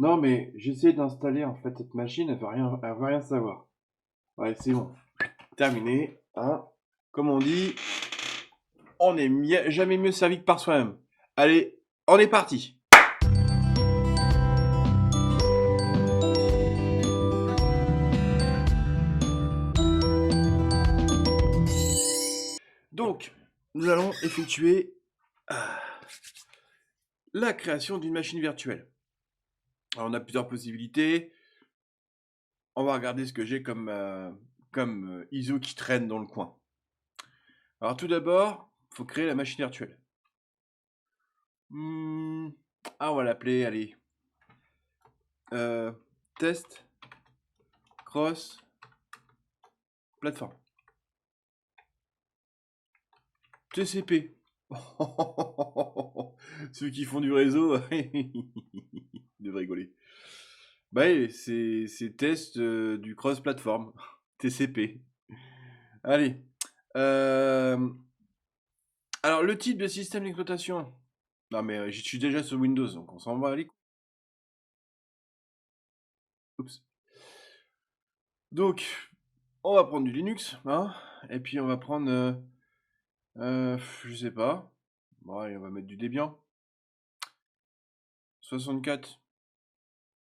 Non, mais j'essaie d'installer en fait cette machine, elle veut rien savoir. Ouais, c'est bon. Terminé. Hein. Comme on dit, on n'est jamais mieux servi que par soi-même. Allez, on est parti. Donc, nous allons effectuer la création d'une machine virtuelle. Alors, on a plusieurs possibilités. On va regarder ce que j'ai comme ISO qui traîne dans le coin. Alors, tout d'abord, il faut créer la machine virtuelle. Hmm, on va l'appeler, allez, test cross plateforme. TCP. Ceux qui font du réseau, ils devraient rigoler. Bah oui, c'est test du cross-platform. TCP. Allez. Euh, alors, le type de système d'exploitation. Non, mais je suis déjà sur Windows, donc on s'en va. Allez. Oups. Donc, on va prendre du Linux, hein, et puis on va prendre, je sais pas. Bon, allez, on va mettre du Debian. 64.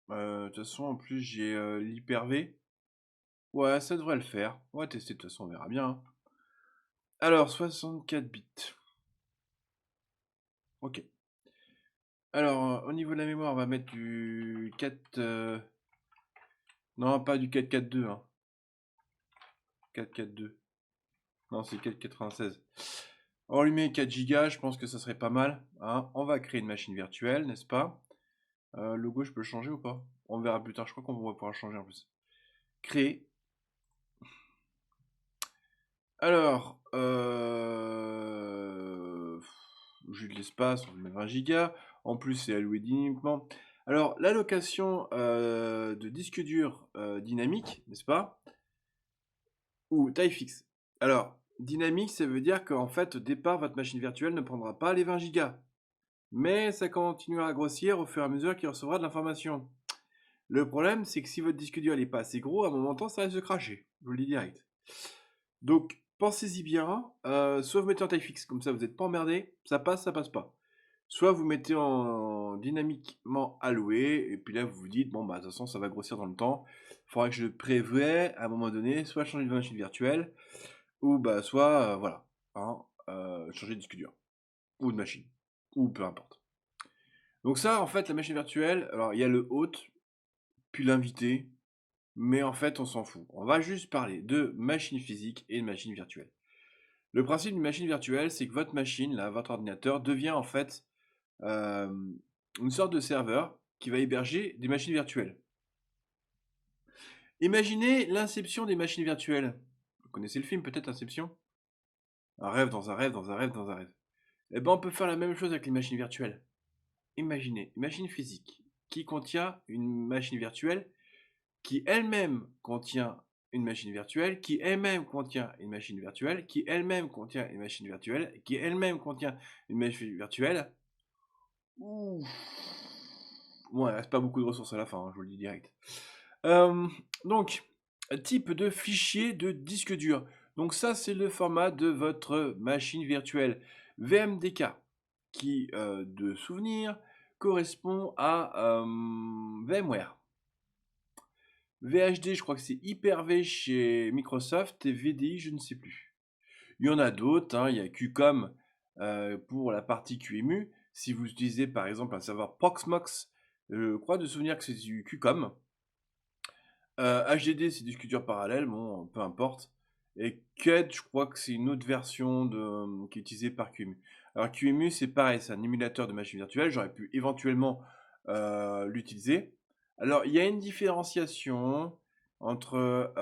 De toute façon, en plus, j'ai l'Hyper-V. Ouais, ça devrait le faire. On va tester, de toute façon, on verra bien. Hein. Alors, 64 bits. Ok. Alors, au niveau de la mémoire, on va mettre du 4... Non, pas du 442. Hein. 442. Non, c'est 496. On lui met 4 Go, je pense que ça serait pas mal. Hein. On va créer une machine virtuelle, n'est-ce pas? Le logo, je peux le changer ou pas? On verra plus tard, je crois qu'on va pouvoir le changer en plus. Créer. Alors, j'ai de l'espace, on met 20 gigas. En plus, c'est alloué dynamiquement. Alors, l'allocation de disque dur dynamique, n'est-ce pas? Ou taille fixe. Alors, dynamique, ça veut dire qu'en fait, au départ, votre machine virtuelle ne prendra pas les 20 gigas. Mais ça continuera à grossir au fur et à mesure qu'il recevra de l'information. Le problème, c'est que si votre disque dur n'est pas assez gros, à un moment donné, ça risque de cracher. Je vous le dis direct. Donc, pensez-y bien. Soit vous mettez en taille fixe, comme ça vous n'êtes pas emmerdé. Ça passe pas. Soit vous mettez en dynamiquement alloué, et puis là vous vous dites, bon bah de toute façon ça va grossir dans le temps. Il faudra que je prévoie à un moment donné, soit changer de machine virtuelle, ou bah soit, voilà, hein, changer de disque dur, ou de machine, ou peu importe. Donc ça, en fait, la machine virtuelle, alors il y a le hôte, puis l'invité, mais en fait on s'en fout. On va juste parler de machine physique et de machine virtuelle. Le principe d'une machine virtuelle, c'est que votre machine, là, votre ordinateur, devient en fait euh, une sorte de serveur qui va héberger des machines virtuelles. Imaginez l'inception des machines virtuelles. Vous connaissez le film peut-être, Inception? Un rêve dans un rêve dans un rêve dans un rêve. Eh ben on peut faire la même chose avec les machines virtuelles. Imaginez une machine physique qui contient une machine virtuelle qui elle-même contient une machine virtuelle, qui elle-même contient une machine virtuelle, qui elle-même contient une machine virtuelle, qui elle-même contient une machine virtuelle. Ouh. Bon, il reste pas beaucoup de ressources à la fin, hein, je vous le dis direct. Donc, type de fichier de disque dur. Donc ça, c'est le format de votre machine virtuelle. VMDK, qui, de souvenir, correspond à VMware. VHD, je crois que c'est Hyper-V chez Microsoft et VDI, je ne sais plus. Il y en a d'autres, hein, il y a QCOM pour la partie QEMU. Si vous utilisez par exemple un serveur Proxmox, je crois de souvenir que c'est du QCOM. HDD, c'est disque dur parallèle, bon, peu importe. Et CUD, je crois que c'est une autre version qui est utilisée par QEMU. Alors QEMU, c'est pareil, c'est un émulateur de machine virtuelle. J'aurais pu éventuellement l'utiliser. Alors, il y a une différenciation entre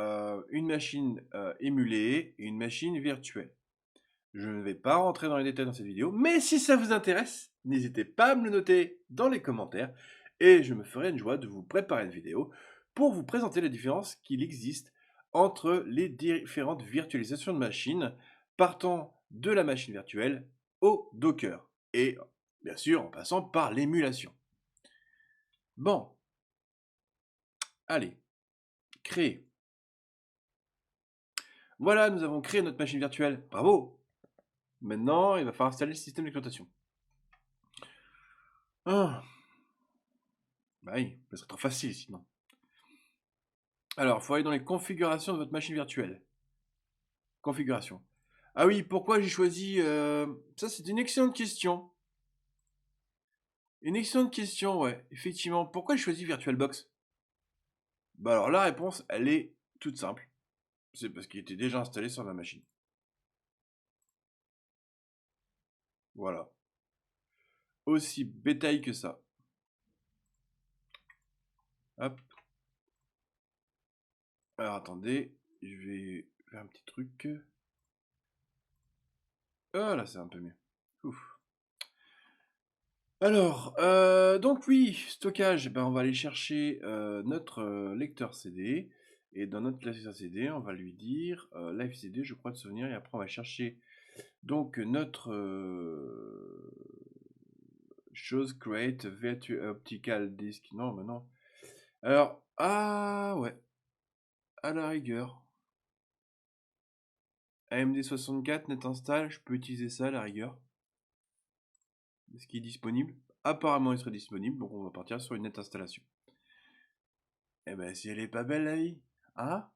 une machine émulée et une machine virtuelle. Je ne vais pas rentrer dans les détails dans cette vidéo, mais si ça vous intéresse, n'hésitez pas à me le noter dans les commentaires et je me ferai une joie de vous préparer une vidéo pour vous présenter la différence qu'il existe entre les différentes virtualisations de machines partant de la machine virtuelle au Docker et bien sûr en passant par l'émulation. Bon, Allez, créer. Voilà, nous avons créé notre machine virtuelle. Bravo! Maintenant, il va falloir installer le système d'exploitation. Ah, bah oui, ça serait trop facile sinon. Alors, il faut aller dans les configurations de votre machine virtuelle. Configuration. Ah oui, pourquoi j'ai choisi... Ça, c'est une excellente question. Une excellente question, ouais. Effectivement, pourquoi j'ai choisi VirtualBox? Bah alors, la réponse, elle est toute simple. C'est parce qu'il était déjà installé sur ma machine. Voilà. Aussi bétail que ça. Hop. Alors, attendez. Je vais faire un petit truc. Ah, là, c'est un peu mieux. Ouf. Alors, donc oui, stockage, ben, on va aller chercher notre lecteur CD. Et dans notre lecteur CD, on va lui dire Live CD, je crois de souvenir. Et après, on va chercher donc notre chose create virtual optical disk. Non, mais non. Alors, ah ouais, à la rigueur. AMD 64 net install, je peux utiliser ça à la rigueur. Est-ce qu'il est disponible? Apparemment, il serait disponible, donc on va partir sur une net installation. Eh ben, si elle est pas belle la vie, hein?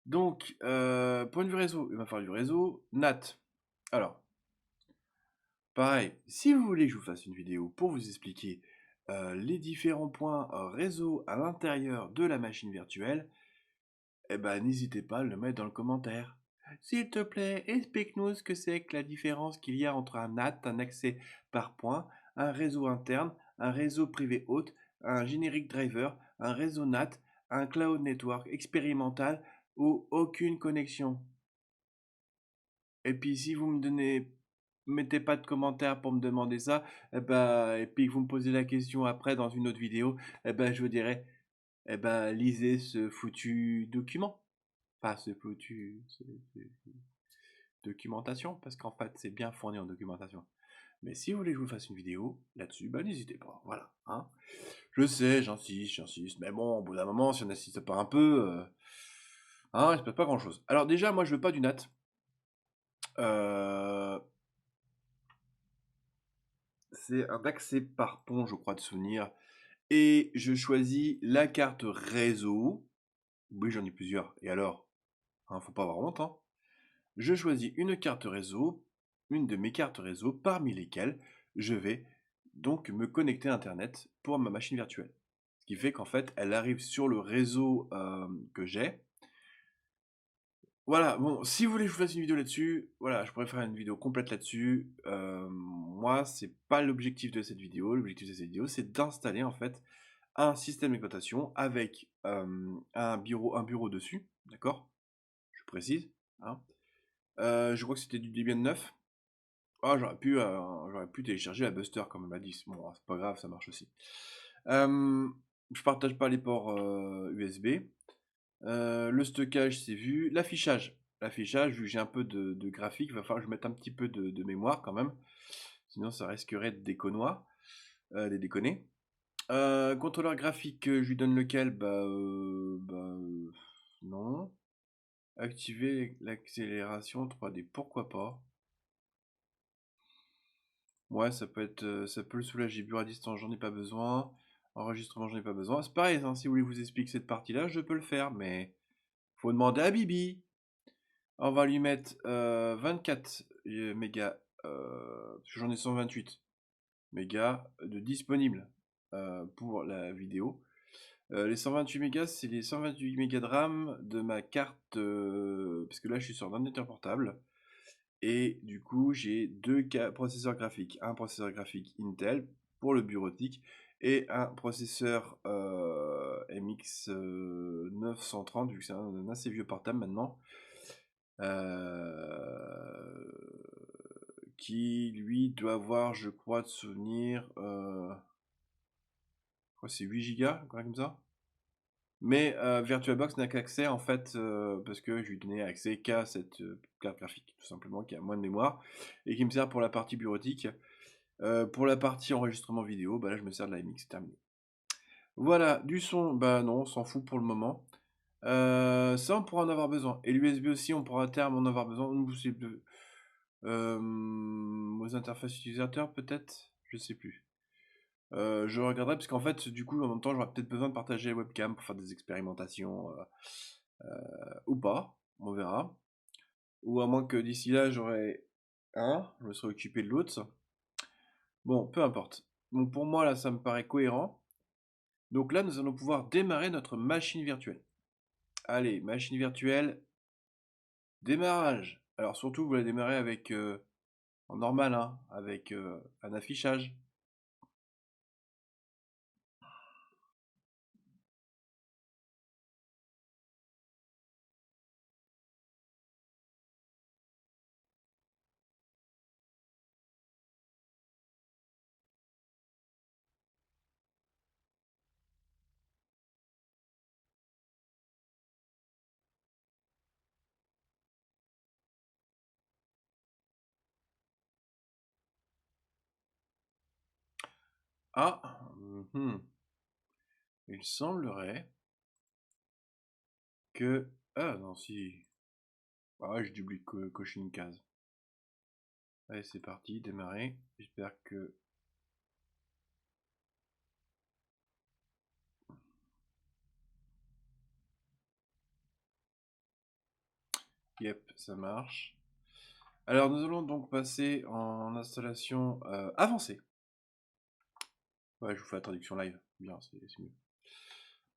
Donc, point de vue réseau, il va falloir du réseau NAT. Alors, pareil, si vous voulez que je vous fasse une vidéo pour vous expliquer les différents points réseau à l'intérieur de la machine virtuelle, eh ben, n'hésitez pas à le mettre dans le commentaire. S'il te plaît, explique-nous ce que c'est que la différence qu'il y a entre un NAT, un accès par point, un réseau interne, un réseau privé hôte, un générique driver, un réseau NAT, un cloud network expérimental ou aucune connexion. Et puis si vous mettez pas de commentaires pour me demander ça, et puis que vous me posez la question après dans une autre vidéo, je vous dirai, lisez ce foutu document. Pas ce foutu, documentation, parce qu'en fait, c'est bien fourni en documentation. Mais si vous voulez que je vous fasse une vidéo là-dessus, n'hésitez pas, voilà, hein. Je sais, j'insiste, mais bon, au bout d'un moment, si on n'insiste pas un peu, il se passe pas grand-chose. Alors déjà, moi, je veux pas du NAT. Euh, c'est un accès par pont, je crois, de souvenir. Et je choisis la carte réseau. Oui, j'en ai plusieurs. Et alors? Hein, faut pas avoir honte, hein. Je choisis une carte réseau, une de mes cartes réseau, parmi lesquelles je vais donc me connecter à Internet pour ma machine virtuelle. Ce qui fait qu'en fait, elle arrive sur le réseau que j'ai. Voilà, bon, si vous voulez que je vous fasse une vidéo là-dessus, voilà, je pourrais faire une vidéo complète là-dessus. Moi, c'est pas l'objectif de cette vidéo. L'objectif de cette vidéo, c'est d'installer en fait un système d'exploitation avec un bureau dessus, d'accord? Je précise, hein. Je crois que c'était du Debian 9. Ah, j'aurais pu télécharger la Buster comme elle m'a dit. Bon, c'est pas grave, ça marche aussi. Je partage pas les ports USB. Le stockage, c'est vu. L'affichage. L'affichage, vu que j'ai un peu de graphique, il va falloir que je mette un petit peu de mémoire quand même. Sinon, ça risquerait de des déconner. Contrôleur graphique, je lui donne lequel? Non. Activer l'accélération 3D, pourquoi pas? Ouais, ça peut le soulager. Bureau à distance, j'en ai pas besoin. Enregistrement, j'en ai pas besoin. C'est pareil, hein, si vous voulez vous expliquer cette partie-là, je peux le faire, mais faut demander à Bibi. On va lui mettre 24 mégas, parce que j'en ai 128 mégas de disponibles pour la vidéo. Les 128 mégas, c'est les 128 mégas de RAM de ma carte, parce que là je suis sur un ordinateur portable. Et du coup, j'ai deux processeurs graphiques. Un processeur graphique Intel pour le bureautique et un processeur MX 930, vu que c'est un assez vieux portable maintenant, euh, qui lui doit avoir, je crois, de souvenir, c'est 8 Go, quoi comme ça. Mais VirtualBox n'a qu'accès en fait, parce que je lui donnais accès qu'à cette carte graphique, tout simplement, qui a moins de mémoire, et qui me sert pour la partie bureautique. Pour la partie enregistrement vidéo, là je me sers de la MX, c'est terminé. Voilà, du son, bah non, on s'en fout pour le moment. Ça, on pourra en avoir besoin. Et l'USB aussi, on pourra à terme en avoir besoin. Ou c'est aux interfaces utilisateurs, peut-être? Je sais plus. Je regarderai parce qu'en fait, du coup, en même temps, j'aurai peut-être besoin de partager les webcams pour faire des expérimentations ou pas, on verra. Ou à moins que d'ici là, j'aurai un, je me serai occupé de l'autre. Bon, peu importe. Donc pour moi, là, ça me paraît cohérent. Donc là, nous allons pouvoir démarrer notre machine virtuelle. Allez, machine virtuelle, démarrage. Alors surtout, vous la démarrez avec en normal, hein, avec un affichage. Ah, il semblerait que... Ah non, si... Ah ouais, j'ai dû cocher une case. Allez, c'est parti, démarrer. J'espère que... Yep, ça marche. Alors, nous allons donc passer en installation avancée. Ouais, je vous fais la traduction live. Bien, c'est mieux.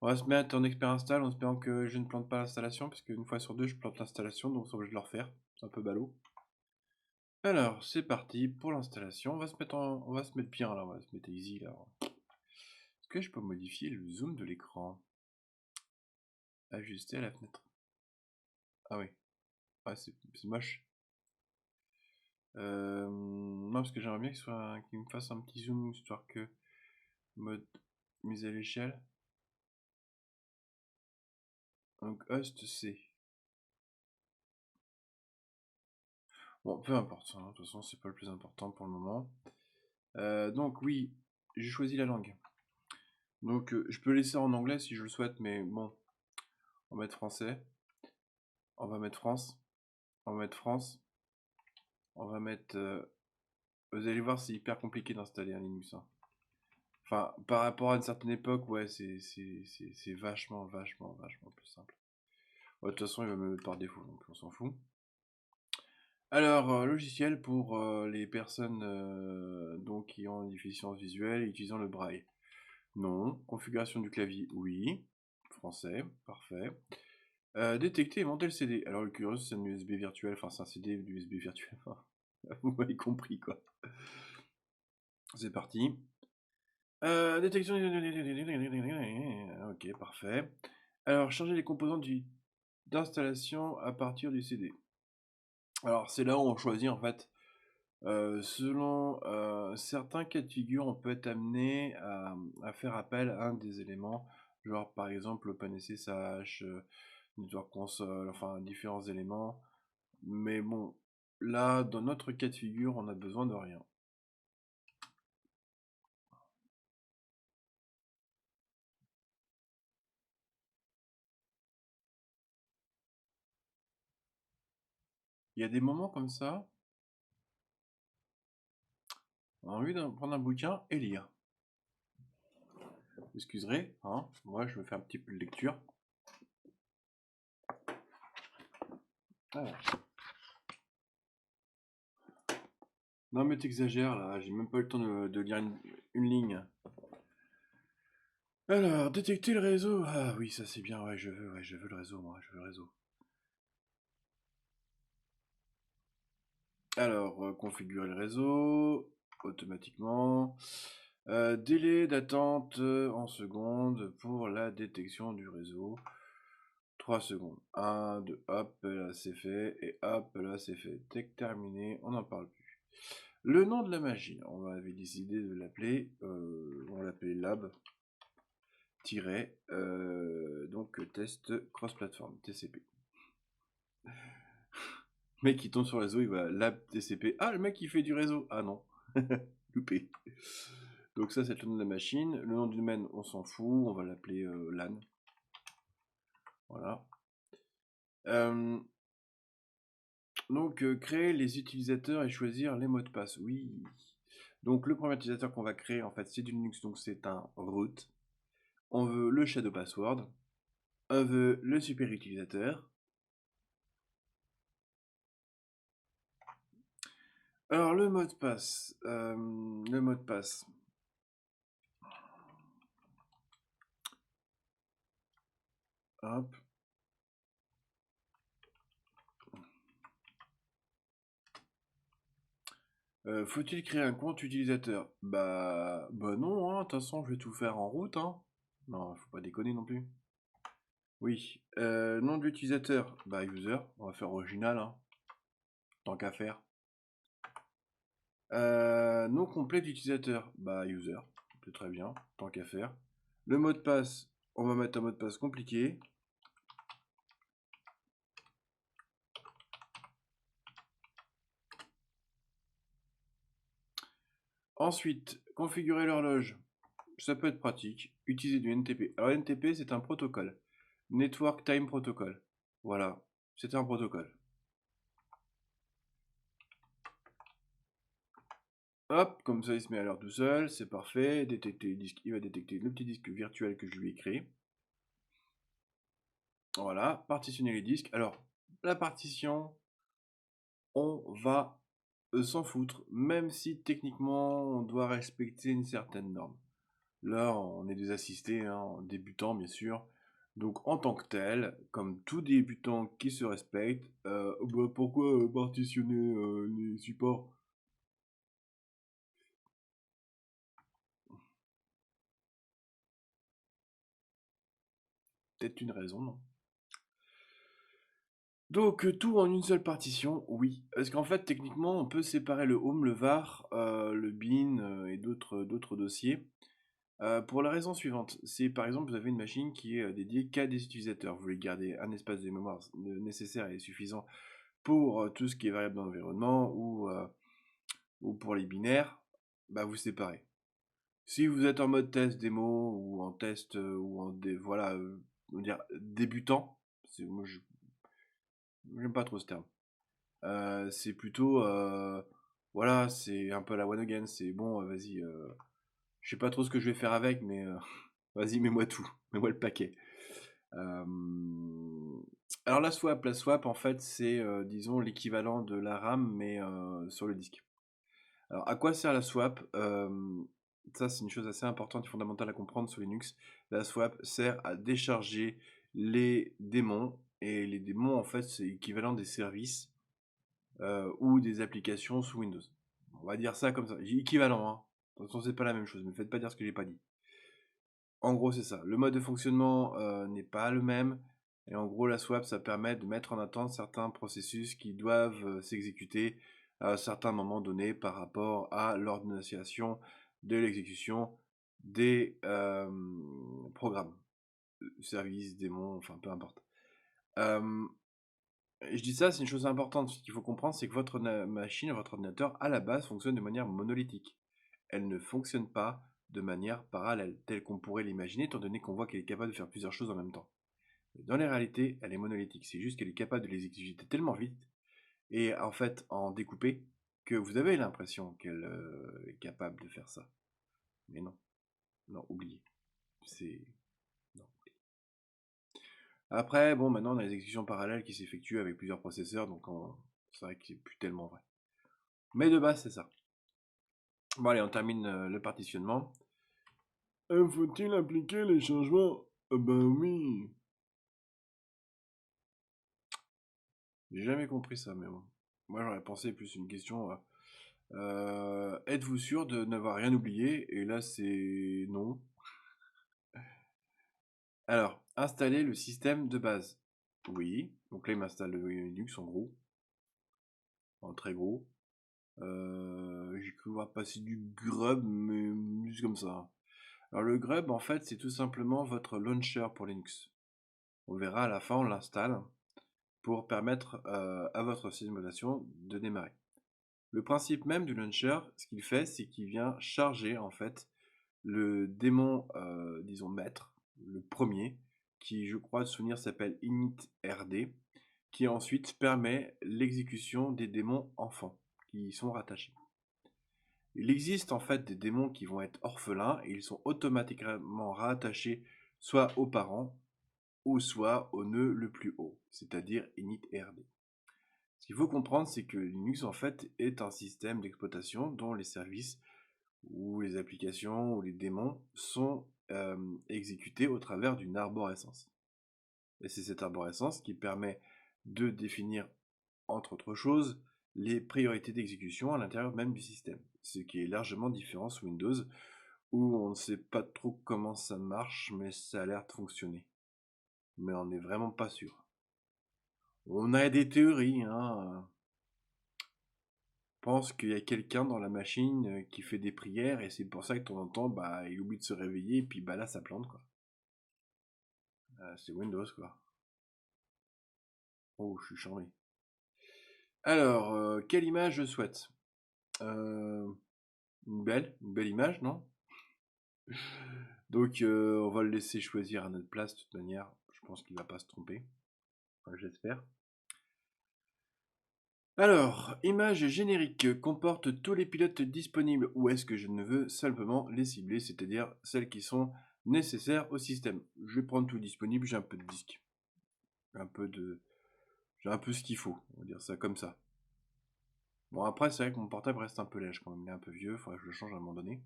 On va se mettre en expert install en espérant que je ne plante pas l'installation, parce qu'une fois sur deux, je plante l'installation, donc c'est obligé de le refaire. C'est un peu ballot. Alors, c'est parti pour l'installation. On va se mettre bien là, on va se mettre easy là. Est-ce que je peux modifier le zoom de l'écran? Ajuster à la fenêtre. Ah oui, ouais, c'est moche. Non, parce que j'aimerais bien qu'il me fasse un petit zoom, histoire que mode mise à l'échelle. Donc host C. Bon, peu importe, hein, de toute façon, c'est pas le plus important pour le moment. Donc oui, j'ai choisi la langue. Donc je peux laisser en anglais si je le souhaite, mais bon, on va mettre français. On va mettre France. On va mettre France. On va mettre... vous allez voir, c'est hyper compliqué d'installer un Linux, hein. Enfin, par rapport à une certaine époque, ouais, c'est vachement, vachement, vachement plus simple. Ouais, de toute façon, il va me mettre par défaut, donc on s'en fout. Alors, logiciel pour les personnes donc, qui ont une déficience visuelle utilisant le braille. Non. Configuration du clavier, oui. Français, parfait. Détecter et monter le CD. Alors, le curieux, c'est un USB virtuel, enfin, c'est un CD d'USB virtuel. Enfin, vous m'avez compris, quoi. C'est parti. Détection. Ok, parfait. Alors, charger les composants d'installation à partir du CD. Alors, c'est là où on choisit, en fait. Selon certains cas de figure, on peut être amené à faire appel à un des éléments, genre par exemple OpenSSH, Network Console, enfin différents éléments. Mais bon, là, dans notre cas de figure, on n'a besoin de rien. Il y a des moments comme ça, on a envie de prendre un bouquin et lire. Vous excuserez, hein, moi je me fais un petit peu de lecture. Alors. Non mais t'exagères là, j'ai même pas eu le temps de lire une ligne. Alors, détecter le réseau. Ah oui, ça c'est bien, ouais, je veux le réseau, moi, je veux le réseau. Alors, configurer le réseau automatiquement. Délai d'attente en secondes pour la détection du réseau. 3 secondes. 1, 2, hop, là c'est fait. Et hop, là c'est fait. Tech terminé, on n'en parle plus. Le nom de la machine, on avait décidé de l'appeler, on l'appelait lab. Donc test cross-platform, TCP. Le mec qui tombe sur le réseau, il va lab TCP. Ah, le mec qui fait du réseau. Ah non, loupé. Donc ça, c'est le nom de la machine. Le nom du domaine, on s'en fout. On va l'appeler LAN. Voilà. Donc, créer les utilisateurs et choisir les mots de passe. Oui. Donc, le premier utilisateur qu'on va créer, en fait, c'est du Linux. Donc, c'est un root. On veut le shadow password. On veut le super utilisateur. Alors, le mot de passe. Le mot de passe. Hop. Faut-il créer un compte utilisateur? Bah non, hein. De toute façon, je vais tout faire en route, hein. Non, faut pas déconner non plus. Oui. Nom de l'utilisateur? Bah user. On va faire original, hein. Tant qu'à faire. Nom complet d'utilisateur? Bah user. C'est très bien. Tant qu'à faire. Le mot de passe, on va mettre un mot de passe compliqué. Ensuite, configurer l'horloge. Ça peut être pratique. Utiliser du NTP. Alors NTP, c'est un protocole. Network Time Protocol. Voilà. C'est un protocole. Hop, comme ça il se met à l'heure tout seul, c'est parfait. Détecter le disque, il va détecter le petit disque virtuel que je lui ai créé. Voilà, partitionner les disques. Alors, la partition, on va s'en foutre, même si techniquement on doit respecter une certaine norme. Là, on est des assistés, hein, débutants bien sûr. Donc en tant que tel, comme tout débutant qui se respecte, bah, pourquoi partitionner les supports? Peut-être une raison, non? Donc tout en une seule partition, oui. Parce qu'en fait, techniquement, on peut séparer le home, le var, le bin et d'autres dossiers. Pour la raison suivante, c'est par exemple, vous avez une machine qui est dédiée qu'à des utilisateurs. Vous voulez garder un espace de mémoire nécessaire et suffisant pour tout ce qui est variable dans l'environnement ou pour les binaires, bah vous séparez. Si vous êtes en mode test démo ou en test ou en voilà, on va dire débutant, moi j'aime pas trop ce terme. C'est plutôt, voilà, c'est un peu la one again. C'est bon, vas-y, je sais pas trop ce que je vais faire avec, mais vas-y, mets-moi tout, mets-moi le paquet. Euh, alors la swap en fait, c'est disons l'équivalent de la RAM, mais sur le disque. Alors à quoi sert la swap? Ça, c'est une chose assez importante et fondamentale à comprendre sur Linux. La swap sert à décharger les démons, et les démons en fait, c'est l'équivalent des services ou des applications sous Windows. On va dire ça comme ça. J'ai équivalent, hein. De toute façon, c'est pas la même chose. Ne me faites pas dire ce que j'ai pas dit. En gros, c'est ça. Le mode de fonctionnement n'est pas le même. Et en gros, la swap, ça permet de mettre en attente certains processus qui doivent s'exécuter à un certain moment donné par rapport à l'ordination de l'exécution des programmes, services, démons, enfin peu importe. Euh, je dis ça, c'est une chose importante. Ce qu'il faut comprendre, c'est que votre machine, votre ordinateur, à la base, fonctionne de manière monolithique. Elle ne fonctionne pas de manière parallèle, telle qu'on pourrait l'imaginer, étant donné qu'on voit qu'elle est capable de faire plusieurs choses en même temps. Mais dans les réalités, elle est monolithique. C'est juste qu'elle est capable de les exécuter tellement vite, et en fait, en découper, que vous avez l'impression qu'elle est capable de faire ça. Mais non. Non, oubliez. C'est... Non. Après, bon, maintenant, on a les exécutions parallèles qui s'effectuent avec plusieurs processeurs, donc c'est vrai que c'est plus tellement vrai. Mais de base, c'est ça. Bon, allez, on termine le partitionnement. Faut-il appliquer les changements? Ben oui. J'ai jamais compris ça, mais bon. Moi, j'aurais pensé plus une question. Êtes-vous sûr de n'avoir rien oublié? Et là, c'est non. Alors, installer le système de base. Oui. Donc là, il m'installe le Linux en gros. En très gros. J'ai cru voir passer du grub, mais juste comme ça. Alors le grub, en fait, c'est tout simplement votre launcher pour Linux. On verra à la fin, on l'installe pour permettre à votre simulation de démarrer. Le principe même du launcher, ce qu'il fait, c'est qu'il vient charger en fait le démon, disons maître, le premier, qui je crois de souvenir s'appelle initRD, qui ensuite permet l'exécution des démons enfants qui y sont rattachés. Il existe en fait des démons qui vont être orphelins et ils sont automatiquement rattachés soit aux parents ou soit au nœud le plus haut, c'est-à-dire initRD. Ce qu'il faut comprendre, c'est que Linux en fait est un système d'exploitation dont les services ou les applications ou les démons sont exécutés au travers d'une arborescence. Et c'est cette arborescence qui permet de définir, entre autres choses, les priorités d'exécution à l'intérieur même du système. Ce qui est largement différent sous Windows, où on ne sait pas trop comment ça marche, mais ça a l'air de fonctionner. Mais on n'est vraiment pas sûr. On a des théories, hein. Pense qu'il y a quelqu'un dans la machine qui fait des prières et c'est pour ça que de temps en temps, bah, il oublie de se réveiller et puis bah là, ça plante, quoi. C'est Windows, quoi. Oh, je suis charmé. Alors, quelle image je souhaite? Euh, une belle image, non? Donc, on va le laisser choisir à notre place, de toute manière. Je pense qu'il va pas se tromper. Enfin, j'espère. Alors, image générique comporte tous les pilotes disponibles ou est-ce que je ne veux simplement les cibler, c'est-à-dire celles qui sont nécessaires au système. Je vais prendre tout disponible, j'ai un peu de disque. Un peu de... J'ai un peu ce qu'il faut, on va dire ça comme ça. Bon, après, c'est vrai que mon portable reste un peu léger quand même, il est un peu vieux, il faudrait que je le change à un moment donné.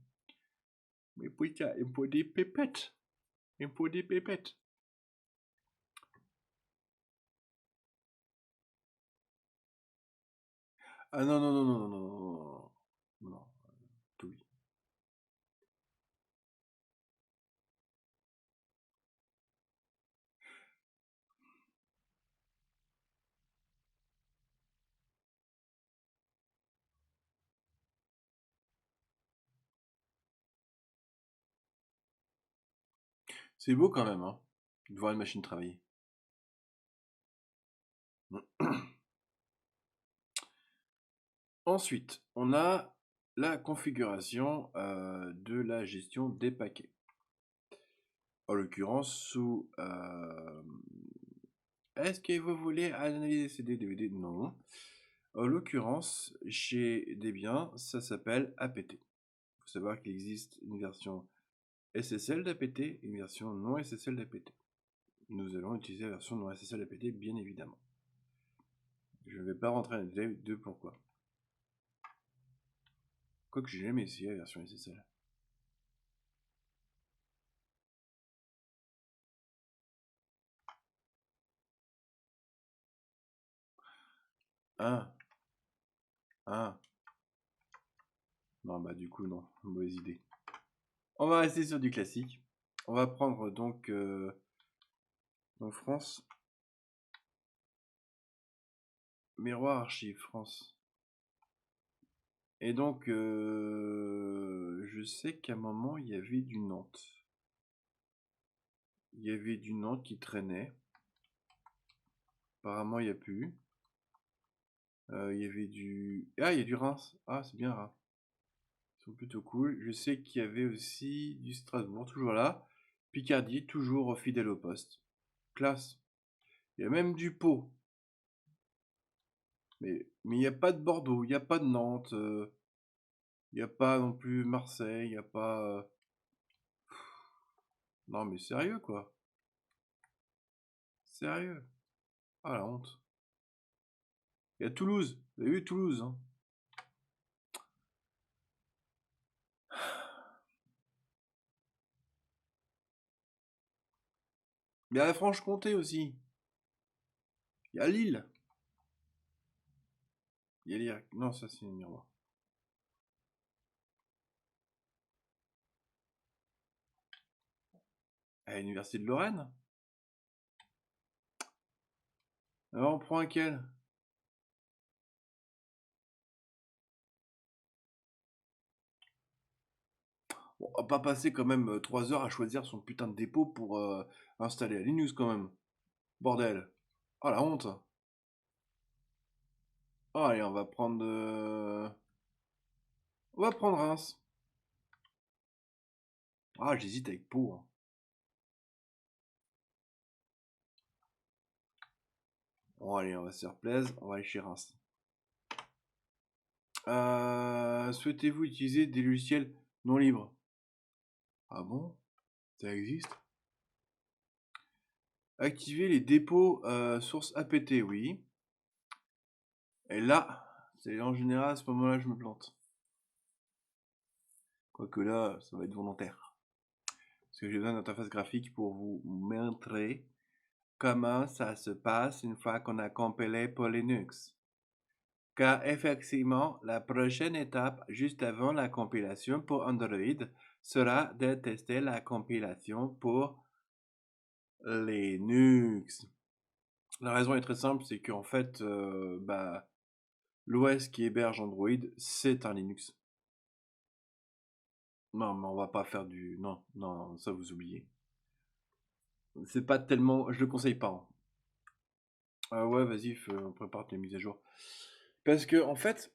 Mais putain, il me faut des pépettes. Il me faut des pépettes. Ah non, non, non, non, non, non, non, non, non, non, tout oui. C'est beau quand même, hein, de voir une machine travailler. Ensuite, on a la configuration de la gestion des paquets. En l'occurrence, sous est-ce que vous voulez analyser CD, DVD? Non. En l'occurrence, chez Debian, ça s'appelle APT. Il faut savoir qu'il existe une version SSL d'APT et une version non SSL d'APT. Nous allons utiliser la version non SSL d'APT, bien évidemment. Je ne vais pas rentrer dans les détails de pourquoi. Quoique j'ai jamais essayé la version SSL. Ah, ah. Non, bah du coup, non. Mauvaise idée. On va rester sur du classique. On va prendre donc en France. Miroir archive France. Et donc, je sais qu'à un moment, il y avait du Nantes. Il y avait du Nantes qui traînait. Apparemment, il n'y a plus. Il y avait du... Ah, il y a du Reims. Ah, c'est bien Reims. Ils sont plutôt cool. Je sais qu'il y avait aussi du Strasbourg, toujours là. Picardie, toujours fidèle au poste. Classe. Il y a même du Pau. Mais il n'y a pas de Bordeaux, il n'y a pas de Nantes, il n'y a pas non plus Marseille, il n'y a pas... Non mais sérieux quoi. Sérieux. Ah la honte. Il y a Toulouse. Vous avez vu Toulouse, hein. Il y a la Franche-Comté aussi. Il y a Lille. Il y a Lille. Non, ça c'est une miroir. À l'Université de Lorraine. Alors on prend laquelle? Bon, on va pas passer quand même 3 heures à choisir son putain de dépôt pour installer la Linux quand même. Bordel. Ah la honte. Ah, allez, on va prendre... On va prendre Reims. Ah, j'hésite avec Pau, hein. Bon, allez, on va se faire plaisir, on va aller chez Reims. Souhaitez-vous utiliser des logiciels non libres? Ah bon? Ça existe? Activer les dépôts source apt, oui. Et là, c'est en général à ce moment-là je me plante. Quoique là, ça va être volontaire. Parce que j'ai besoin d'interface graphique pour vous montrer comment ça se passe une fois qu'on a compilé pour Linux. Car effectivement, la prochaine étape juste avant la compilation pour Android sera de tester la compilation pour Linux. La raison est très simple, c'est qu'en fait, l'OS qui héberge Android, c'est un Linux. Non, mais on va pas faire du... Non, non, ça vous oubliez. C'est pas tellement... Je le conseille pas, hein. Ah ouais, vas-y, on prépare tes mises à jour. Parce que, en fait,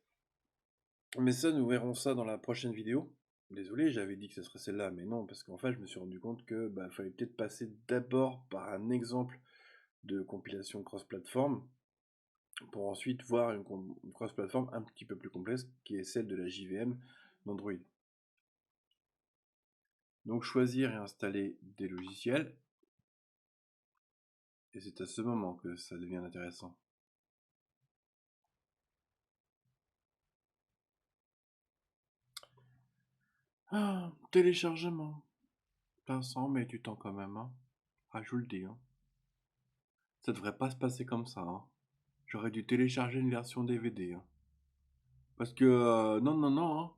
mais ça, nous verrons ça dans la prochaine vidéo. Désolé, j'avais dit que ce serait celle-là, mais non, parce qu'en fait, je me suis rendu compte que fallait peut-être passer d'abord par un exemple de compilation cross-platform pour ensuite voir une cross-platform un petit peu plus complexe qui est celle de la JVM d'Android. Donc choisir et installer des logiciels, et c'est à ce moment que ça devient intéressant. Ah, téléchargement. Ça en met du temps quand même, hein. Ah, je vous le dis, hein. Ça devrait pas se passer comme ça, hein. J'aurais dû télécharger une version DVD, hein. Parce que, non, non, non, hein.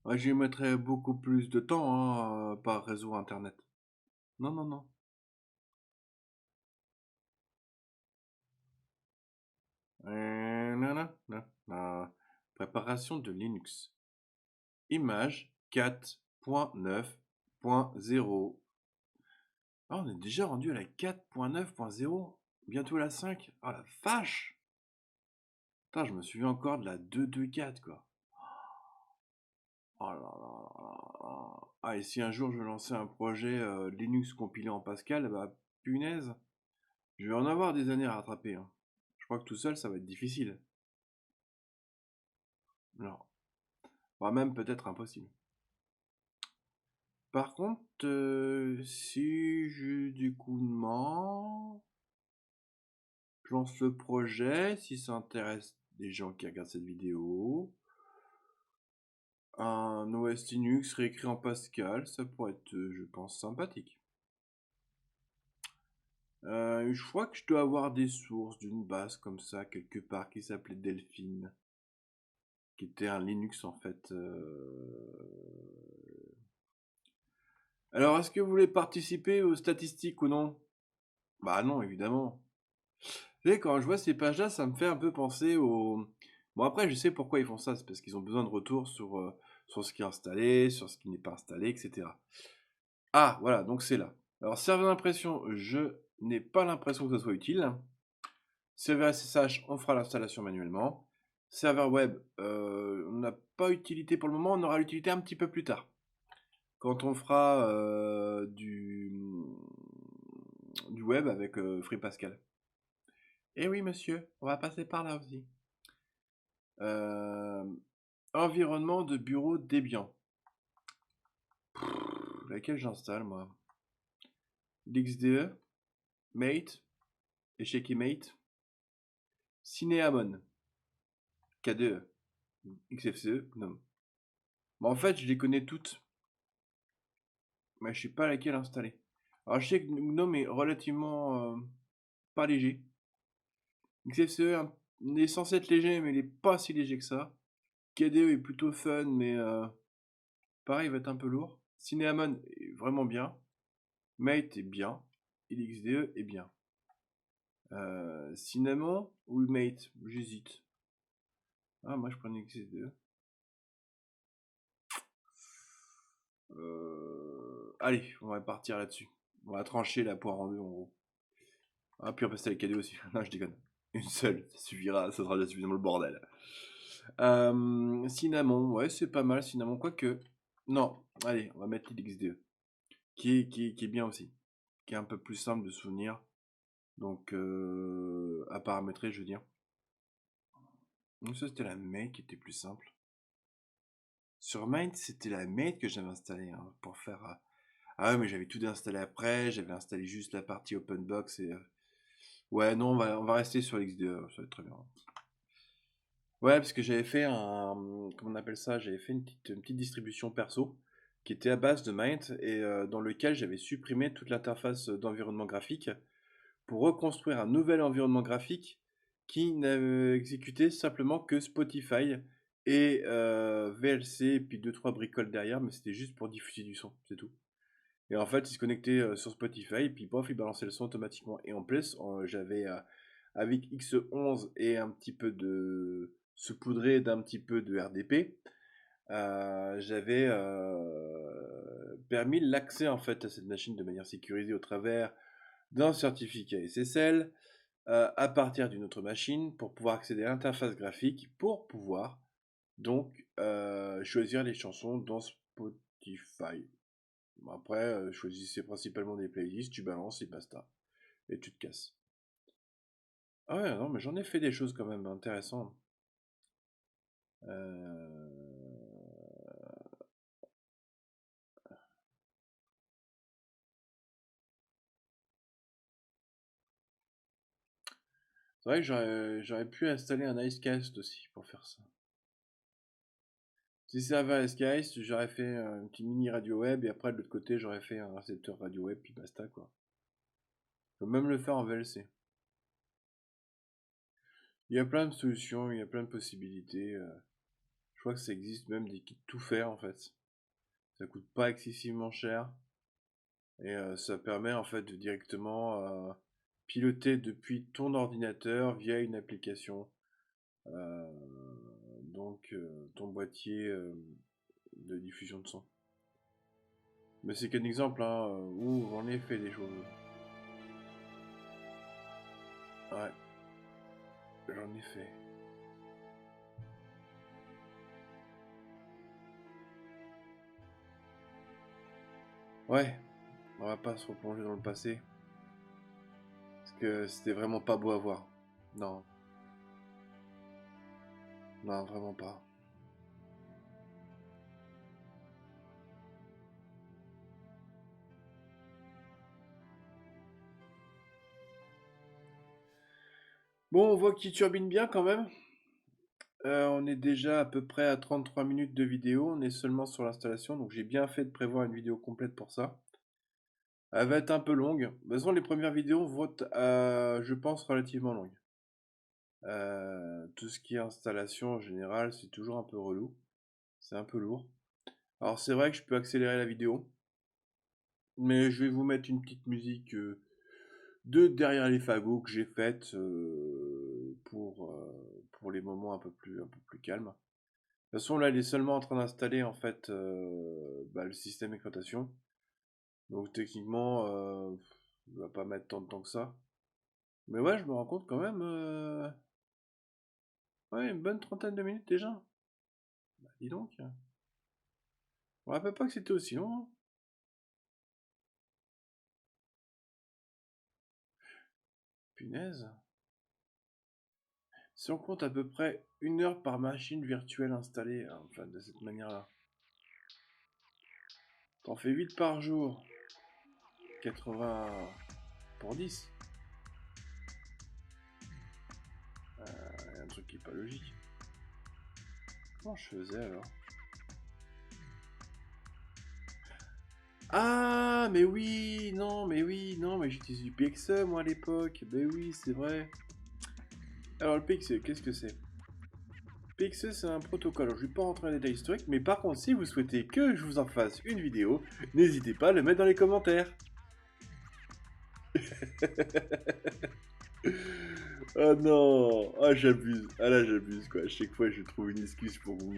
Ouais, j'y mettrais beaucoup plus de temps, hein, par réseau internet. Non, non, non. Non, non, non, non. Préparation de Linux. Image 4.9.0. Ah, on est déjà rendu à la 4.9.0. Bientôt la 5. Ah la vache! Putain, je me souviens encore de la 2.2.4, quoi. Oh là là là là. Ah, et si un jour je lançais un projet Linux compilé en Pascal, bah punaise, je vais en avoir des années à rattraper, hein. Je crois que tout seul, ça va être difficile. Non, voire même peut-être impossible. Par contre, si je du coup je lance le projet, si ça intéresse des gens qui regardent cette vidéo, un OS Linux réécrit en Pascal, ça pourrait être, je pense, sympathique. Je crois que je dois avoir des sources d'une base comme ça, quelque part, qui s'appelait Delphine, qui était un Linux en fait. Alors, est-ce que vous voulez participer aux statistiques ou non? Bah non, évidemment. Vous savez, quand je vois ces pages-là, ça me fait un peu penser au... Bon, après, je sais pourquoi ils font ça, c'est parce qu'ils ont besoin de retours sur ce qui est installé, sur ce qui n'est pas installé, etc. Ah, voilà, donc c'est là. Alors, serveur d'impression, je n'ai pas l'impression que ça soit utile. Serveur SSH, on fera l'installation manuellement. Serveur web, on n'a pas utilité pour le moment, on aura l'utilité un petit peu plus tard. Quand on fera du web avec Free Pascal. Eh oui, monsieur, on va passer par là aussi. Euh, environnement de bureau Debian. Laquelle j'installe, moi? l'XDE, Mate, Échec Mate, Cinnamon, KDE, XFCE, GNOME. Bon, en fait, je les connais toutes, mais je sais pas laquelle installer. Alors, je sais que GNOME est relativement pas léger. XFCE est censé être léger, mais il est pas si léger que ça. KDE est plutôt fun, mais pareil, il va être un peu lourd. Cinnamon est vraiment bien. Mate est bien. Et l'XDE est bien. Cinnamon ou Mate? J'hésite. Ah, moi je prends une XDE. Allez, on va partir là-dessus. On va trancher la poire en deux en gros. Ah, puis on peut installer KDE aussi. Non, je déconne. Une seule, ça suffira, ça sera déjà suffisamment le bordel. Cinnamon, ouais, c'est pas mal, Cinnamon, quoique. Non, allez, on va mettre LXDE, qui est bien aussi, qui est un peu plus simple de souvenir, donc à paramétrer, je veux dire. Donc ça, c'était la main qui était plus simple. Sur Main, c'était la main que j'avais installée hein, pour faire. Ah ouais, mais j'avais tout installé après, j'avais installé juste la partie OpenBox et. Ouais, non, on va rester sur l'XDE, ça va être très bien. Ouais, parce que j'avais fait un. Comment on appelle ça? J'avais fait une petite distribution perso qui était à base de Mint et dans lequel j'avais supprimé toute l'interface d'environnement graphique pour reconstruire un nouvel environnement graphique qui n'exécutait simplement que Spotify et VLC et puis deux trois bricoles derrière, mais c'était juste pour diffuser du son, c'est tout. Et en fait, il se connectait sur Spotify, et puis pof, il balançait le son automatiquement. Et en plus, j'avais avec X11 et un petit peu de saupoudré d'un petit peu de RDP, j'avais permis l'accès en fait à cette machine de manière sécurisée au travers d'un certificat SSL à partir d'une autre machine pour pouvoir accéder à l'interface graphique pour pouvoir donc choisir les chansons dans Spotify. Bon, après, choisissez principalement des playlists, tu balances et basta. Et tu te casses. Ah ouais, non, mais j'en ai fait des choses quand même intéressantes. Euh, C'est vrai que j'aurais pu installer un Icecast aussi pour faire ça. Si ça avait un Icecast, j'aurais fait un petit mini radio web et après de l'autre côté, j'aurais fait un récepteur radio web puis basta quoi. Je peux même le faire en VLC. Il y a plein de solutions, il y a plein de possibilités. Je crois que ça existe même des kits tout faire en fait. Ça coûte pas excessivement cher. Et ça permet en fait de directement piloter depuis ton ordinateur via une application. euh, ton boîtier de diffusion de son. Mais c'est qu'un exemple hein, où j'en ai fait des choses. Ouais, j'en ai fait. Ouais, on va pas se replonger dans le passé. Parce que c'était vraiment pas beau à voir. Non, non, vraiment pas. Bon, on voit qu'il turbine bien quand même. On est déjà à peu près à 33 minutes de vidéo, on est seulement sur l'installation, donc j'ai bien fait de prévoir une vidéo complète pour ça. Elle va être un peu longue. De toute façon, les premières vidéos vont être, je pense, relativement longues. Tout ce qui est installation en général, c'est toujours un peu relou. C'est un peu lourd. Alors c'est vrai que je peux accélérer la vidéo, mais je vais vous mettre une petite musique de derrière les fagots que j'ai faite pour les moments un peu plus calmes. De toute façon, là, il est seulement en train d'installer en fait le système d'exploitation. Donc techniquement, il va pas mettre tant de temps que ça. Mais ouais, je me rends compte quand même, ouais, une bonne trentaine de minutes déjà. Bah, dis donc. Je me rappelle pas que c'était aussi long, hein. Punaise. Si on compte à peu près 1 heure par machine virtuelle installée, hein, enfin de cette manière-là. T'en fais 8 par jour. 80 pour 10. Y a un truc qui est pas logique. Comment je faisais alors? Ah, mais oui, non, mais j'utilisais du PXE moi à l'époque. Mais oui, c'est vrai. Alors le PXE, qu'est-ce que c'est? PXE, c'est un protocole. Alors, je vais pas rentrer dans les détails historiques, mais par contre, si vous souhaitez que je vous en fasse une vidéo, n'hésitez pas à le mettre dans les commentaires. Ah non, ah j'abuse, ah là j'abuse quoi. À chaque fois, je trouve une excuse pour que vous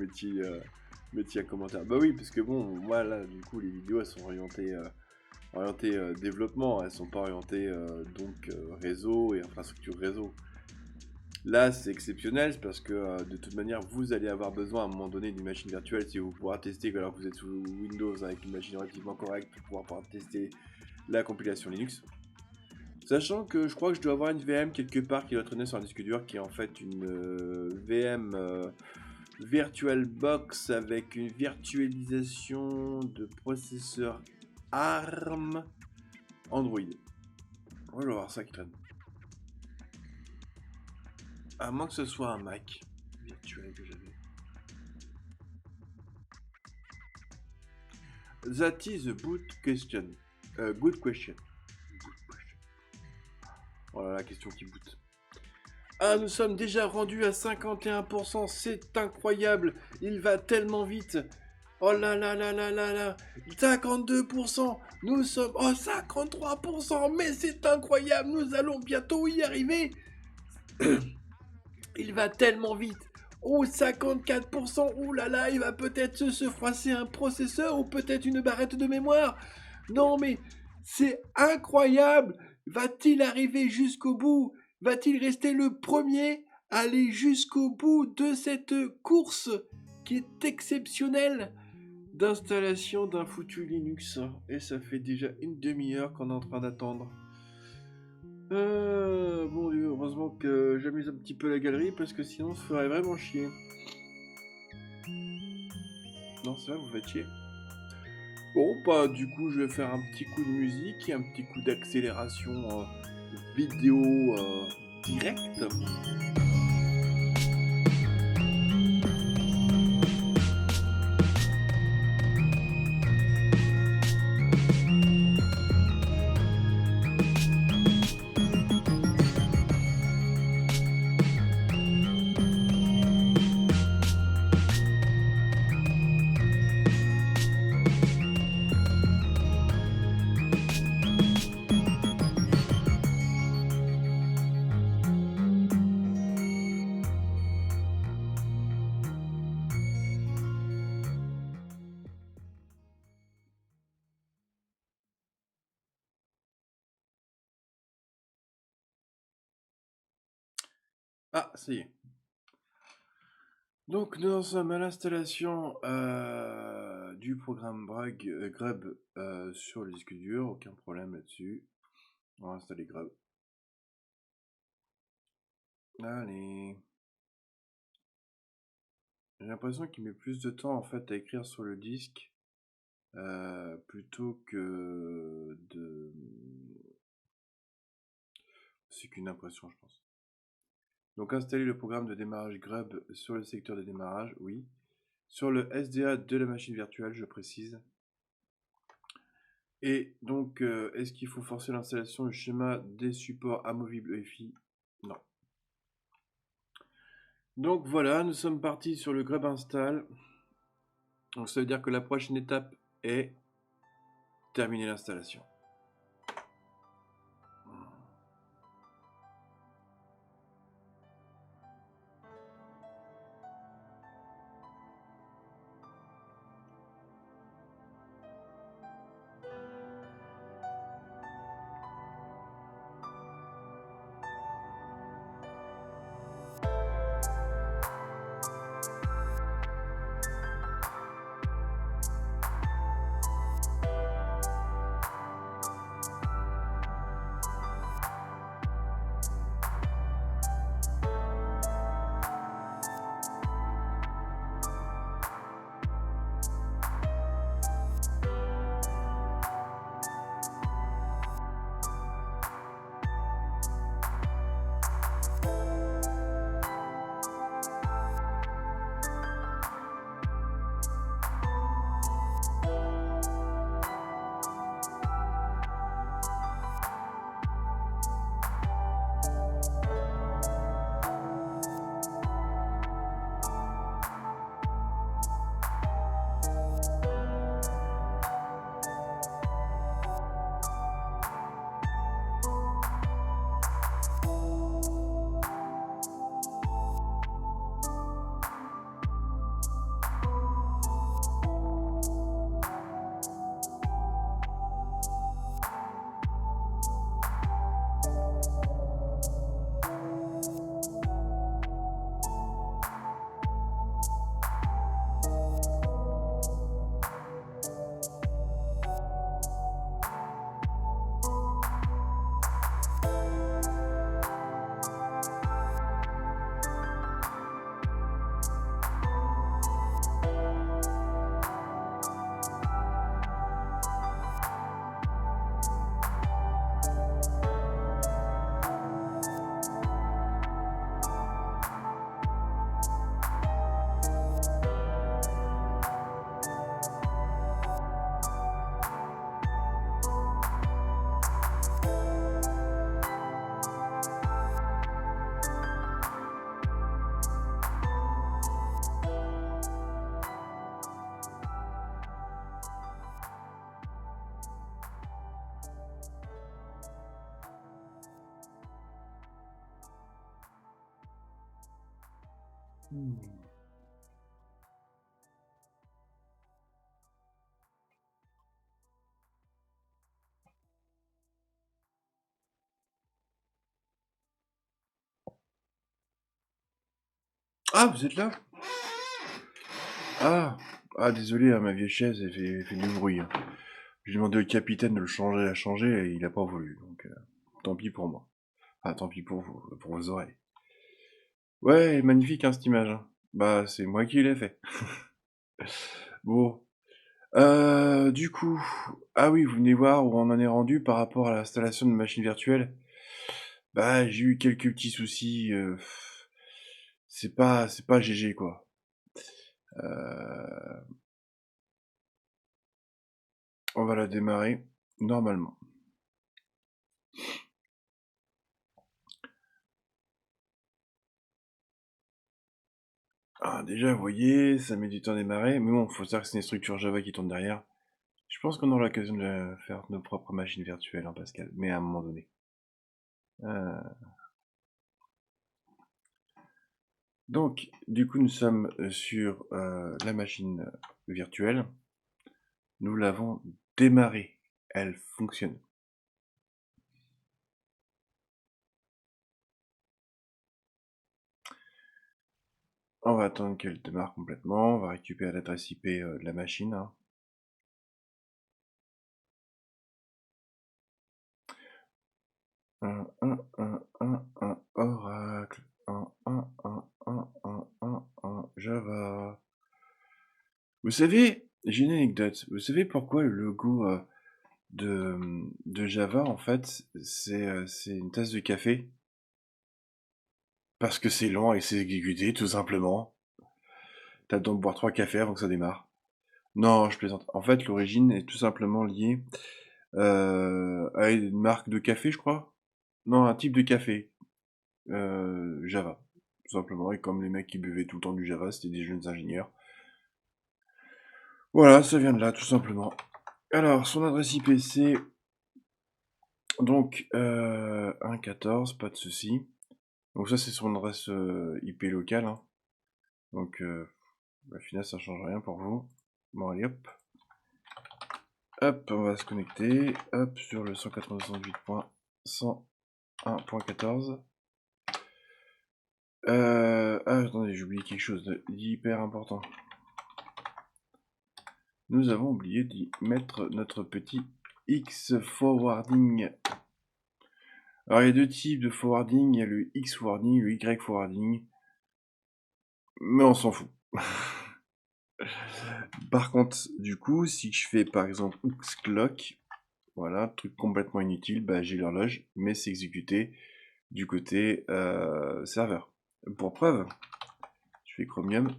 mettiez un commentaire. Bah oui, parce que bon, moi là, du coup, les vidéos elles sont orientées développement, elles sont pas orientées réseau et infrastructure réseau. Là, c'est exceptionnel, c'est parce que de toute manière, vous allez avoir besoin à un moment donné d'une machine virtuelle si vous pourrez tester que alors que vous êtes sous Windows avec une machine relativement correcte pour pouvoir tester la compilation Linux. Sachant que je crois que je dois avoir une VM quelque part qui doit traîner sur un disque dur qui est en fait une VM VirtualBox avec une virtualisation de processeur ARM Android. On va voir ça qui traîne. À moins que ce soit un Mac virtuel que j'avais. That is a good question. Good question. Oh là là, question qui boot. Ah, nous sommes déjà rendus à 51%, c'est incroyable. Il va tellement vite. Oh là là là là là là. 52%. Nous sommes... Oh, 53%. Mais c'est incroyable. Nous allons bientôt y arriver. Il va tellement vite. Oh, 54%. Ouh là là, il va peut-être se froisser un processeur ou peut-être une barrette de mémoire. Non mais c'est incroyable. Va-t-il arriver jusqu'au bout? Va-t-il rester le premier à aller jusqu'au bout de cette course qui est exceptionnelle d'installation d'un foutu Linux? Et ça fait déjà une demi-heure qu'on est en train d'attendre. Bon Dieu, heureusement que j'amuse un petit peu la galerie parce que sinon on se ferait vraiment chier. Non, c'est vrai, vous faites chier. Bon, bah du coup je vais faire un petit coup de musique et un petit coup d'accélération vidéo direct. Ah, ça y est. Donc nous en sommes à l'installation du programme Grub sur le disque dur, aucun problème là-dessus. On va installer Grub. Allez. J'ai l'impression qu'il met plus de temps en fait à écrire sur le disque plutôt que de... C'est qu'une impression, je pense. Donc installer le programme de démarrage Grub sur le secteur de démarrage, oui. Sur le SDA de la machine virtuelle, je précise. Et donc, est-ce qu'il faut forcer l'installation du schéma des supports amovibles EFI? Non. Donc voilà, nous sommes partis sur le Grub install. Donc ça veut dire que la prochaine étape est terminer l'installation. Ah, vous êtes là? Ah, ah désolé, hein, ma vieille chaise elle fait du bruit, hein. J'ai demandé au capitaine de le changer, à changer, et il a pas voulu, donc tant pis pour moi. Ah, tant pis pour vos oreilles. Ouais, magnifique, hein, cette image, hein. Bah, c'est moi qui l'ai fait. Bon, du coup, ah oui, vous venez voir où on en est rendu par rapport à l'installation de machines virtuelles. Bah, j'ai eu quelques petits soucis, c'est pas GG, quoi. Euh, on va la démarrer normalement. Ah, déjà, vous voyez, ça met du temps à démarrer, mais bon, faut savoir que c'est une structure Java qui tourne derrière. Je pense qu'on aura l'occasion de faire nos propres machines virtuelles en Pascal, mais à un moment donné. Euh, Donc, du coup, nous sommes sur la machine virtuelle. Nous l'avons démarrée. Elle fonctionne. On va attendre qu'elle démarre complètement. On va récupérer l'adresse IP de la machine, hein. 1, Oracle. 1, Java. Vous savez, j'ai une anecdote. Vous savez pourquoi le logo de Java, en fait, c'est une tasse de café? Parce que c'est lent et c'est exécuté, tout simplement. T'as besoin de boire 3 cafés avant que ça démarre. Non, je plaisante. En fait, l'origine est tout simplement liée à une marque de café, je crois. Non, un type de café. Java, tout simplement. Et comme les mecs qui buvaient tout le temps du Java, c'était des jeunes ingénieurs. Voilà, ça vient de là, tout simplement. Alors, son adresse IP, c'est donc 1.14, pas de souci. Donc ça, c'est son adresse IP locale, hein. Donc, au final, ça change rien pour vous. Bon, allez, hop. Hop, on va se connecter. Hop, sur le 198.101.14. Ah, attendez, j'ai oublié quelque chose d'hyper important. Nous avons oublié d'y mettre notre petit X forwarding. Alors, il y a deux types de forwarding. Il y a le X forwarding, le Y forwarding. Mais on s'en fout. Par contre, du coup, si je fais par exemple xclock, voilà, truc complètement inutile, bah, j'ai l'horloge, mais c'est exécuté du côté serveur. Pour preuve, je fais Chromium.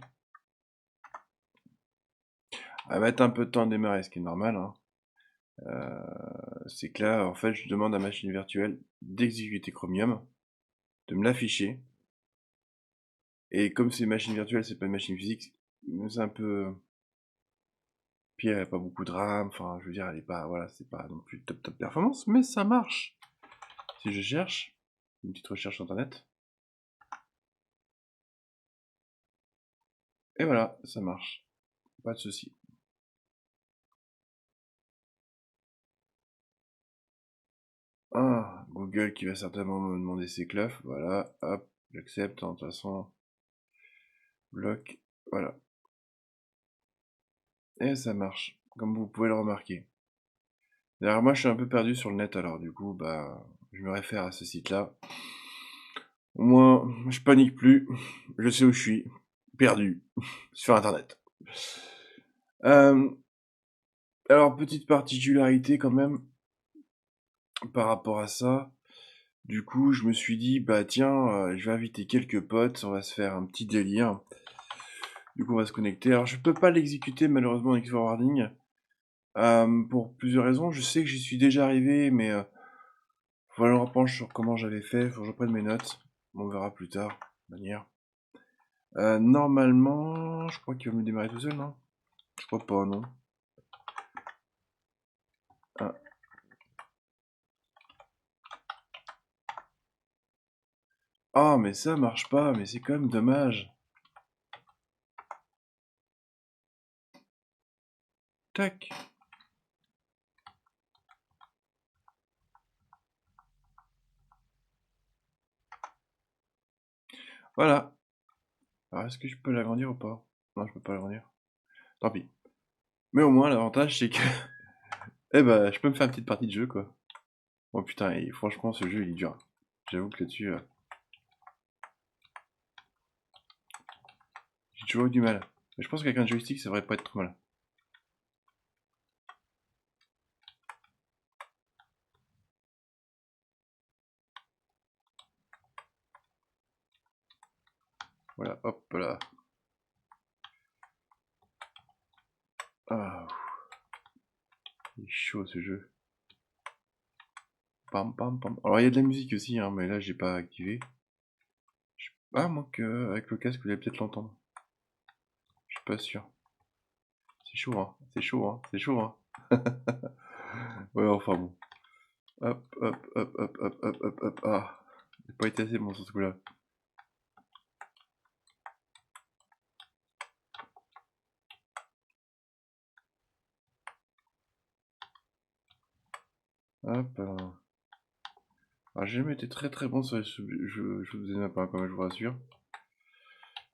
Elle va mettre un peu de temps à démarrer, ce qui est normal, hein. C'est que là, en fait, je demande à ma machine virtuelle d'exécuter Chromium, de me l'afficher. Et comme c'est une machine virtuelle, c'est pas une machine physique, c'est un peu. Puis elle a pas beaucoup de RAM, enfin, je veux dire, elle est pas. Voilà, c'est pas non plus top performance, mais ça marche. Si je cherche, une petite recherche internet, et voilà, ça marche. Pas de souci. Ah, Google qui va certainement me demander ses clefs. Voilà, hop, j'accepte. De toute façon, bloc, voilà. Et ça marche, comme vous pouvez le remarquer. D'ailleurs, moi, je suis un peu perdu sur le net, alors du coup, bah, je me réfère à ce site-là. Au moins, je panique plus. Je sais où je suis. Perdu. Sur Internet. Euh, alors, petite particularité quand même, par rapport à ça. Du coup, je me suis dit, bah tiens, je vais inviter quelques potes, on va se faire un petit délire. Du coup, on va se connecter. Alors, je peux pas l'exécuter malheureusement en X-Forwarding, pour plusieurs raisons. Je sais que j'y suis déjà arrivé, mais voilà, je repenche sur comment j'avais fait. Faut que je reprenne mes notes. On verra plus tard, de manière. Normalement, je crois qu'il va me démarrer tout seul, non? Je crois pas, non. Ah. Ah, mais ça marche pas, mais c'est quand même dommage. Tac. Voilà. Alors, est-ce que je peux l'agrandir ou pas? Non, je peux pas l'agrandir. Tant pis. Mais au moins, l'avantage, c'est que eh ben, je peux me faire une petite partie de jeu, quoi. Oh putain, et franchement, ce jeu, il est dur. J'avoue que là-dessus, j'ai toujours eu du mal. Mais je pense qu'avec un joystick, ça devrait pas être trop mal. Voilà, hop là. Ah, il est chaud ce jeu. Pam pam pam. Alors il y a de la musique aussi, hein, mais là j'ai pas activé. Ah, moi que avec le casque, vous allez peut-être l'entendre. Je suis pas sûr. C'est chaud, hein. C'est chaud, hein. C'est chaud, hein. Ouais, enfin bon. Hop, hop, hop, hop, hop, hop, hop, hop. Ah, j'ai pas été assez bon sur ce coup-là. Hop. Alors, j'ai jamais été très très bon sur les je vous aime pas quand même, je vous rassure.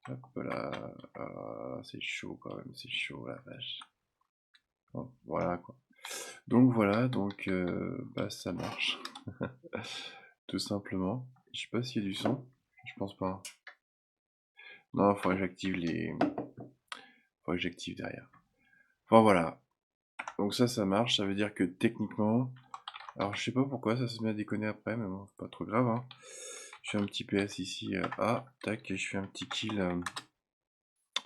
Hop là. Ah, c'est chaud quand même, c'est chaud la vache. Bon, voilà quoi. Donc voilà, donc bah ça marche. Tout simplement. Je sais pas s'il y a du son. Je pense pas. Non, faudrait que j'active les. Faudrait que j'active derrière. Enfin voilà. Donc ça marche. Ça veut dire que techniquement. Alors je sais pas pourquoi ça se met à déconner après, mais bon, c'est pas trop grave. Hein. Je fais un petit PS ici. Ah, tac, je fais un petit kill.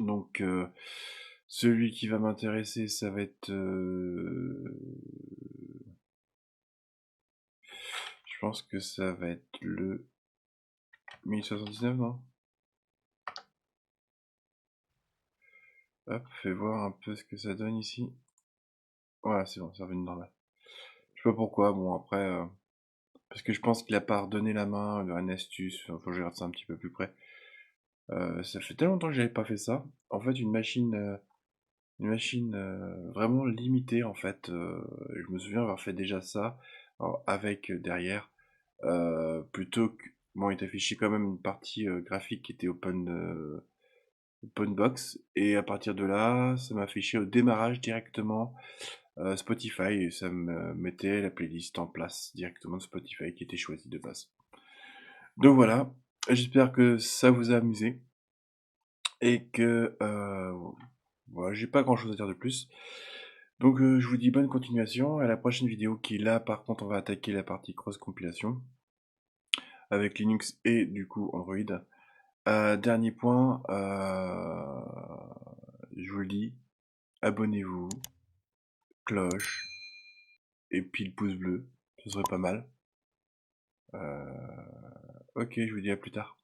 Donc celui qui va m'intéresser, ça va être. Je pense que ça va être le 1079, non? Hop, fais voir un peu ce que ça donne ici. Voilà, c'est bon, c'est revenu normal. Je sais pas pourquoi, bon après, parce que je pense qu'il a pas redonné la main à une astuce, faut que je regarde ça un petit peu plus près. Ça fait tellement longtemps que j'avais pas fait ça. En fait, une machine vraiment limitée en fait. Je me souviens avoir fait déjà ça, alors, avec derrière, plutôt que... Bon, il t'affichait quand même une partie graphique qui était open box, et à partir de là, ça m'affichait au démarrage directement Spotify, et ça me mettait la playlist en place directement de Spotify qui était choisie de base. Donc voilà, j'espère que ça vous a amusé et que voilà, j'ai pas grand chose à dire de plus. Donc je vous dis bonne continuation à la prochaine vidéo qui là par contre on va attaquer la partie cross compilation avec Linux et du coup Android. Dernier point, je vous le dis, abonnez-vous, cloche et puis le pouce bleu, ce serait pas mal. Ok, je vous dis à plus tard.